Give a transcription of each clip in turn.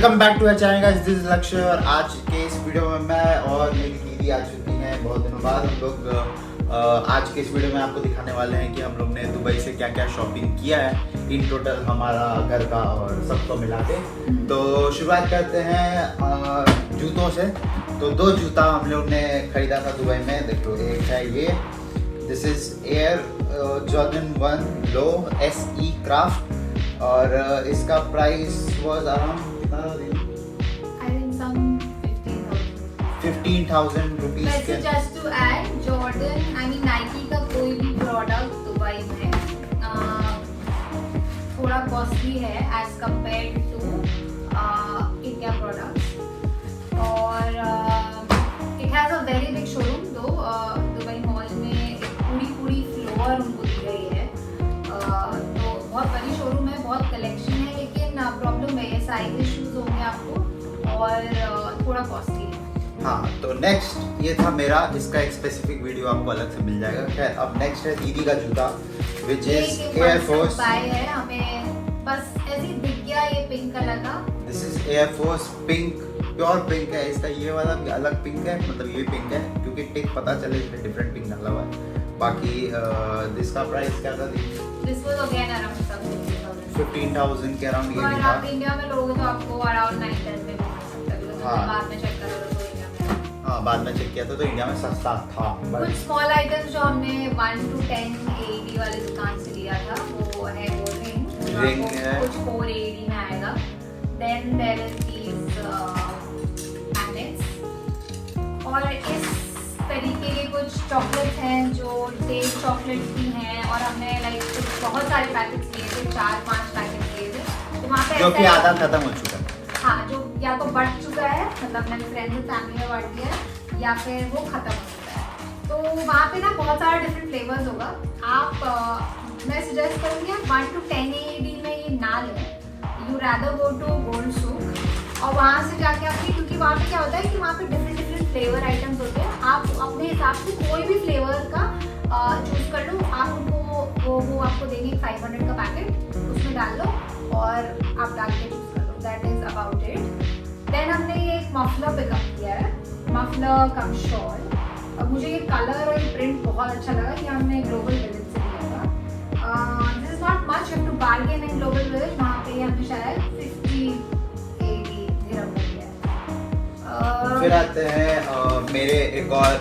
Welcome back to channel guys, this is Lakshya. और आज के इस वीडियो में मैं और मेरी दीदी आ चुकी हैं बहुत दिनों बाद। हम लोग आज के इस वीडियो में आपको दिखाने वाले हैं कि हम लोग ने दुबई से क्या क्या शॉपिंग किया है इन टोटल, हमारा घर का और सबको मिला के। तो शुरुआत करते हैं जूतों से। तो 2 जूता हम लोग ने खरीदा था दुबई में। देखो, एक है ये, this is air Jordan 1 low SE craft और इसका प्राइस वाज अराउंड कितना था? I think some 15,000 रुपीज वैसे के। just to add, Jordan, I mean Nike का कोई भी प्रोडक्ट दुबई में थोड़ा कॉस्टली है as compared to India products। और it has a very big showroom though। Dubai mall में एक पूरी फ्लोर उनको दी गई है। तो बहुत बड़ी शोरूम है, बहुत कलेक्शन है, लेकिन प्रॉब्लम है ये साइज इश्यूज होंगे आपको और थोड़ा कॉस्टली है। हाँ, तो नेक्स्ट ये था मेरा, इसका एक स्पेसिफिक वीडियो आपको अलग से मिल जाएगा। खैर, अब नेक्स्ट है दीदी का जूता विच इज एयर फोर्स। बाय है, हमें बस ऐसे ही दिख गया ये पिंक कलर का। This is Air Force pink, pure pink है। इसका ये वाला भी अलग पिंक है, मतलब ये पिंक है क्योंकि टिक पता चले इसमें डिफरेंट पिंक डाला हुआ है। बाकी इसका प्राइस क्या था दीदी? दिस वाज अगेन अराउंड 15,000 के अराउंड ये और भी आप था। इंडिया में लोगे तो आपको अराउंड 9-10 में भी मिल सकता है। हाँ। बाद में चेक करो तो इंडिया में हाँ, बाद में चेक किया था तो इंडिया में सस्ता था। कुछ स्मॉल आइटम्स जो हमने 1 to 10 AED वाली दुकान से लिया था वो है वो रिंग है। कुछ 4 AED में आएगा। Then there is these magnets और इस तरीके के कुछ चॉकलेट्स हैं जो टेल चॉकलेट्स भी हैं। और हमने लाइक बहुत सारे पैकेट्स लिए थे, 4-5 पैकेट्स लिए थे। तो वहाँ पे जो कि ऐसा आधा है- खत्म हो चुका है। हाँ, जो या तो बढ़ चुका है, मतलब मैंने फ्रेंड्स और फैमिली में बांट दिया है, या फिर वो खत्म हो चुका है। तो वहाँ पे ना बहुत सारा डिफरेंट फ्लेवर्स होगा। आप मैं सजेस्ट करूँगी आप 1 to 10 AED में ये ना लें। You rather go to gold souk और वहाँ से जाके आपकी, क्योंकि वहाँ पे क्या होता है कि वहाँ पे डिफरेंट फ्लेवर आइटम्स होते हैं। आप अपने हिसाब से कोई भी फ्लेवर का चूज कर लो। आप उनको वो आपको देंगे 500 का पैकेट, उसमें डाल लो और आप डाल के चूज कर लो। That is about it. Then हमने ये एक मफलर पिकअप किया है, मफलर कम शॉल। और मुझे ये कलर और ये प्रिंट बहुत अच्छा लगा। ये हमने ग्लोबल विलेज से लिया था। This is not much, you have to bargain in Global Village. वहाँ पे हमने शायद 50-80 दिरहम में लिया है। फिर आते हैं मेरे एक और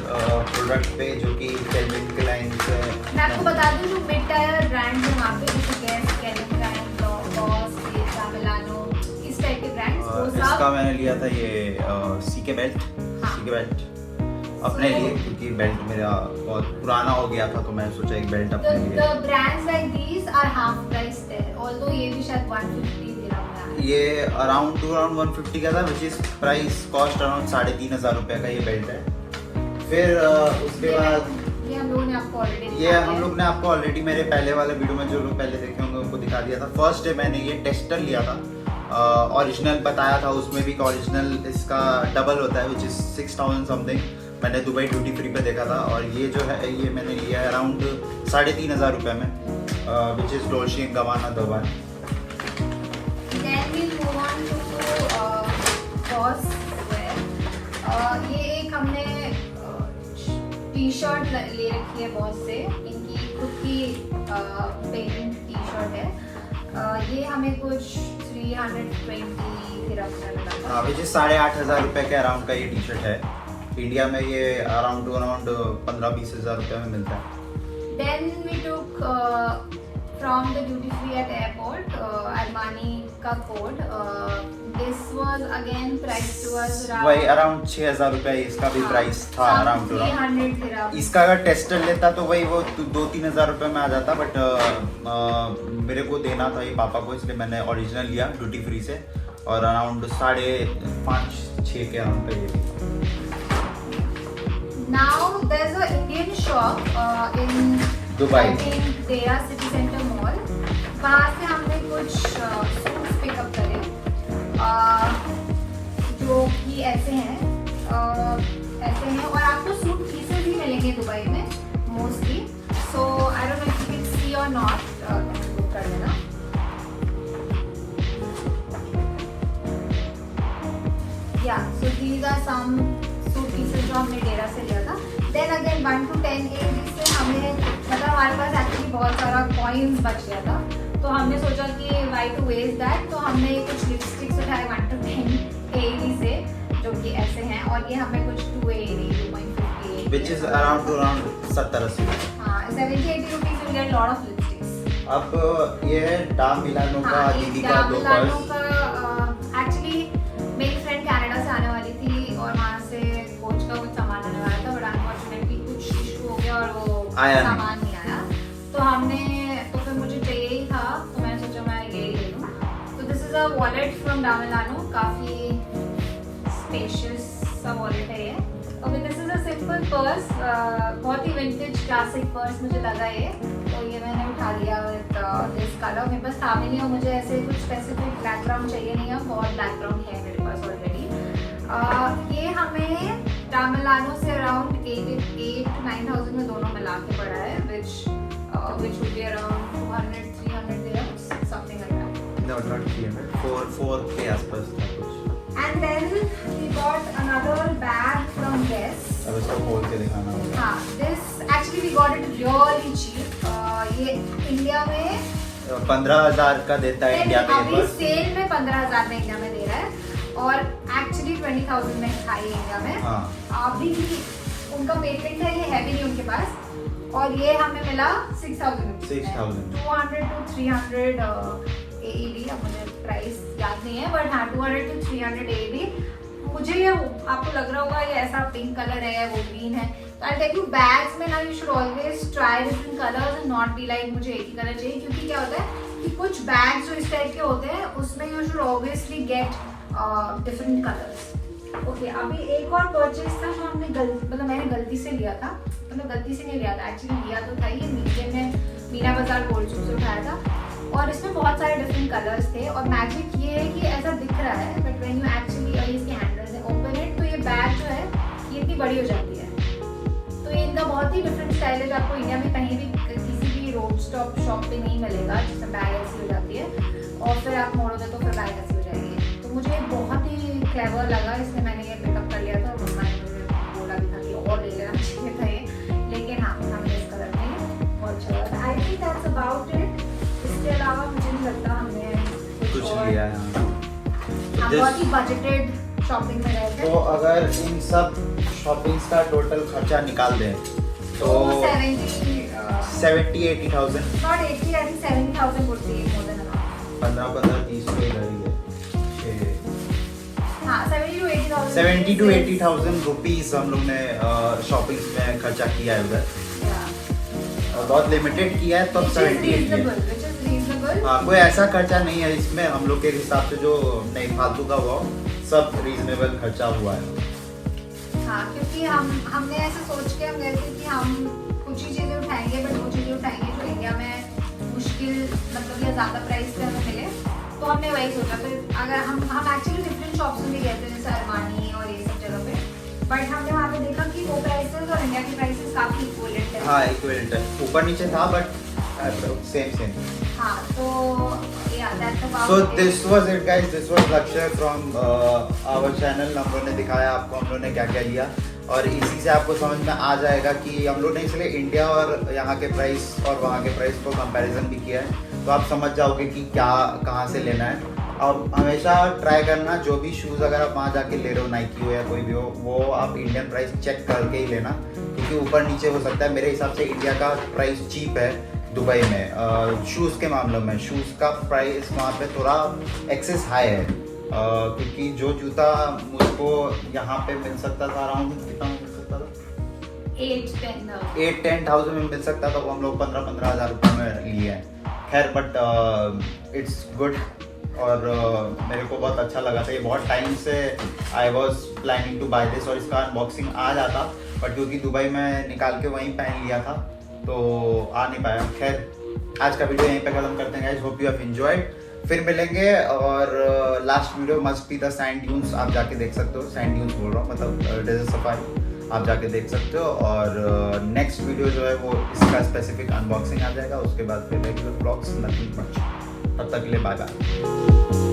प्रोडक्ट पे जो कि केल्विन क्लाइन से। मैं आपको बता दूं जो मिड टायर ब्रांड्स हैं वहाँ पे, जैसे Guess, Calvin Klein, Boss, Milano, इस टाइप के ब्रांड्स वो इसका सब। मैंने लिया था ये सीके बेल्ट। हाँ। सीके बेल्ट अपने लिए, क्योंकि बेल्ट मेरा बहुत पुराना हो गया था तो मैं सोचा एक बेल्ट अपने लिए। The brands like these are half price there, although ये भी शायद 150 दिरहम में आया। ये अराउंड 150 का था, which is price cost around 3,500 रुपये का ये बेल्ट है। फिर उसके बाद ये हम लोगों ने आपको ऑलरेडी ये हम लोग ने आपको ऑलरेडी मेरे पहले वाले वीडियो में जो लोग पहले देखे होंगे उनको दिखा दिया था। फर्स्ट डे मैंने ये टेस्टर लिया था, ओरिजिनल बताया था उसमें भी, ओरिजिनल इसका डबल होता है विच इज 6,000 समथिंग। मैंने दुबई ड्यूटी फ्री पे देखा था। और ये जो है ये मैंने लिया है अराउंड 3,500 रुपये में, which is Dolce and Gabbana Dubai. Then we move on to Boss wear। ये एक हमने टी-शर्ट ले रखी है बॉस से। इनकी खुद की पेटेंट टी-शर्ट है। ये हमें कुछ 320 दिरहम में मिला था। विच इज 8,500 रुपये के अराउंड का ये टी शर्ट है। इंडिया में ये अराउंड 15-20 हज़ार रुपये में मिलता है। Then we took from the duty free at airport Armani का code. This was again priced to us around वही अराउंड 6,000 रुपये इसका भी प्राइस था अराउंड टू 300 दिरहम। इसका अगर टेस्टर लेता तो वही वो 2-3 हज़ार रुपये में आ जाता, बट मेरे को देना था ये पापा को, इसलिए मैंने ओरिजिनल लिया ड्यूटी फ्री से। और अराउंड 5.5-6 के अराउंड का ये। Now there's a Indian shop in Dubai. I think Dera City Center Mall। वहाँ से हमने कुछ सूट्स पिकअप करे जो कि ऐसे हैं और आपको सूट पीसेस ही मिलेंगे दुबई में mostly. So I don't know if you can see और नॉट, बुक कर देना। सम सूट पीसेस जो हमने डेरा से लिया था। देन अगेन 1 to 10 AD से हमें मतलब हमारे पास एक्चुअली बहुत सारा कॉइन्स बच गया था, तो हमने सोचा कि वाई टू वेस्ट दैट, तो हमने कुछ लिपस्टिक्स उठाए 1 to 10 AD से जो कि ऐसे हैं, और ये हमें कुछ 2 AD 2.50 which is around 70-80 हाँ 70-80 rupees will get lot of lipsticks. अब ये है डा मिलानो का दीदी का दो पर्स। एक्चुअली मेरी फ्रेंड कनाडा से आने वाली थी और वहाँ से कोच का कुछ सामान आने वाला था, बट अनफॉर्चुनेटली कुछ इशू हो गया और वो सामान नहीं आया, तो फिर मुझे चाहिए ही था, तो मैंने सोचा मैं ये ले लूँ। तो this is a wallet from डा मिलानो, काफ़ी स्पेशियस सा वॉलेट है ये। Okay, this is a simple purse, बहुत ही विंटेज क्लासिक पर्स मुझे लगा ये, तो ये मैंने उठा लिया विद दिस कलर। मेरे पास था भी नहीं और मुझे ऐसे कुछ स्पेसिफिक बैकग्राउंड चाहिए नहीं है, बहुत बैकग्राउंड है मेरे पास ऑलरेडी। ये हमें डा मिलानो से अराउंड 8 to 9,000 में दोनों मिला के पड़ा है, which would be around 200-300 dirhams, something like that. No, not 300. 4 के आसपास था कुछ। And then we got another bag from Guess. अब इसको खोल के दिखाना होगा। हाँ, this actually we got it really cheap. ये इंडिया में 15,000 का देता है इंडिया पे अभी पर्स। सेल में 15,000 में इंडिया में दे रहा है, और एक्चुअली 20,000 में था ये इंडिया में। हाँ। अभी उनका पेटेंट है, ये है भी नहीं उनके पास, और ये हमें मिला 6,000 200 to 300 AED। अब मुझे प्राइस याद नहीं है, बट हाँ 200 to 300 AED। मुझे ये, आपको लग रहा होगा ये ऐसा पिंक कलर है, वो ग्रीन है, तो आई टेल यू बैग्स में ना you should always try different colours and not be like मुझे एक ही कलर चाहिए, क्योंकि क्या होता है कि कुछ बैग्स जो इस टाइप के होते हैं उसमें you should obviously get different colours. Okay, अभी एक और परचेज था जो हमने मतलब मैंने गलती से लिया था, मतलब गलती से नहीं लिया था, एक्चुअली लिया तो था, ये नीचे में मीना बाजार गोल्ड चूक से उठाया था, और इसमें बहुत सारे डिफरेंट कलर्स थे, और मैजिक ये है कि ऐसा दिख रहा है, बट व्हेन यू एक्चुअली इसके हैंडल्स है ओपन इट, तो ये बैग जो है ये इतनी बड़ी हो जाती है। तो ये इनका बहुत ही डिफरेंट स्टाइल है जो आपको इंडिया में कहीं भी किसी भी रोड स्टॉप शॉप पे नहीं मिलेगा, जिसमें बैग ऐसी हो जाती है और फिर आप मोड़ोगे तो फिर बैग ऐसी हो जाएगी। तो मुझे बहुत ही क्लेवर लगा, इसलिए मैंने ये पिकअप कर लिया था, और मम्मा ने मुझे बोला भी था कि और ले लेना चाहिए था ये, लेकिन हाँ हमें इस कलर में बहुत अच्छा लगा। I think that's about it. इसके अलावा मुझे नहीं लगता हमने कुछ लिया है। हम बहुत ही बजटेड शॉपिंग में रहे थे। तो अगर इन सब शॉपिंग्स का टोटल खर्चा निकाल दें तो 70-80,000। Not 80, I think 70,000 would be more than enough. 15-30 रुपए इधर ही है। हाँ 70 to 80,000 रुपीस हम लोग ने शॉपिंग्स में खर्चा किया है उधर। बहुत लिमिटेड किया है, तब 70-80। हाँ, कोई ऐसा खर्चा नहीं है इसमें, हम लोग के हिसाब से जो नहीं फालतू का हुआ सब रीजनेबल खर्चा हुआ है। हाँ, क्योंकि हमने ऐसे सोच के हम गए थे कि हम कुछ ही चीज़ें उठाएंगे, बट वो चीज़ें उठाएंगे जो इंडिया में मुश्किल मतलब या ज़्यादा प्राइस पे हमें मिले, तो हमने वही सोचा। फिर अगर हम एक्चुअली डिफरेंट शॉप्स में भी गए थे, जैसे अरमानी और ये सब जगह पे, बट हमने वहाँ पे देखा कि वो प्राइसेस और इंडिया की प्राइसेस काफ़ी इक्विवेलेंट है। हाँ इक्विवेलेंट है, ऊपर नीचे था बट सेम। हाँ, तो So this was it guys, this was Lakshay from our channel। हम लोग ने दिखाया आपको हम लोग ने क्या क्या लिया, और इसी से आपको समझ में आ जाएगा कि हम लोग ने इसलिए इंडिया और यहाँ के प्राइस और वहाँ के प्राइस को कंपैरिजन भी किया है, तो आप समझ जाओगे कि क्या कहाँ से लेना है। और हमेशा ट्राई करना, जो भी शूज़ अगर आप वहाँ जाके ले रहे हो, नाइकी हो या कोई भी हो, वो आप इंडियन प्राइस चेक करके ही लेना, क्योंकि ऊपर नीचे हो सकता है। मेरे हिसाब से इंडिया का प्राइस चीप है दुबई में शूज़ के मामले में। शूज़ का प्राइस वहाँ पे थोड़ा एक्सेस हाई है, क्योंकि जो जूता मुझको यहाँ पे मिल सकता था अराउंड कितना मिल सकता था 8-10,000 में मिल सकता था, वो हम लोग 15,000 रुपये में लिए हैं। खैर बट इट्स गुड, और मेरे को बहुत अच्छा लगा था। ये बहुत टाइम से I was planning to buy this, और इसका अनबॉक्सिंग आ जाता, बट क्योंकि दुबई में निकाल के वहीं पहन लिया था तो आ नहीं पाया। खैर आज का वीडियो यहीं पे खत्म करते हैं guys, hope you have enjoyed. फिर मिलेंगे, और last video must be the sand dunes, आप जाके देख सकते हो। सैंड ड्यून्स बोल रहा हूँ, मतलब डेजर्ट सफारी, आप जाके देख सकते हो। और नेक्स्ट वीडियो जो है वो इसका स्पेसिफिक अनबॉक्सिंग आ जाएगा, उसके बाद फिर रेगुलर ब्लॉग्स, नथिंग मच। तब तक के लिए बाय बाय।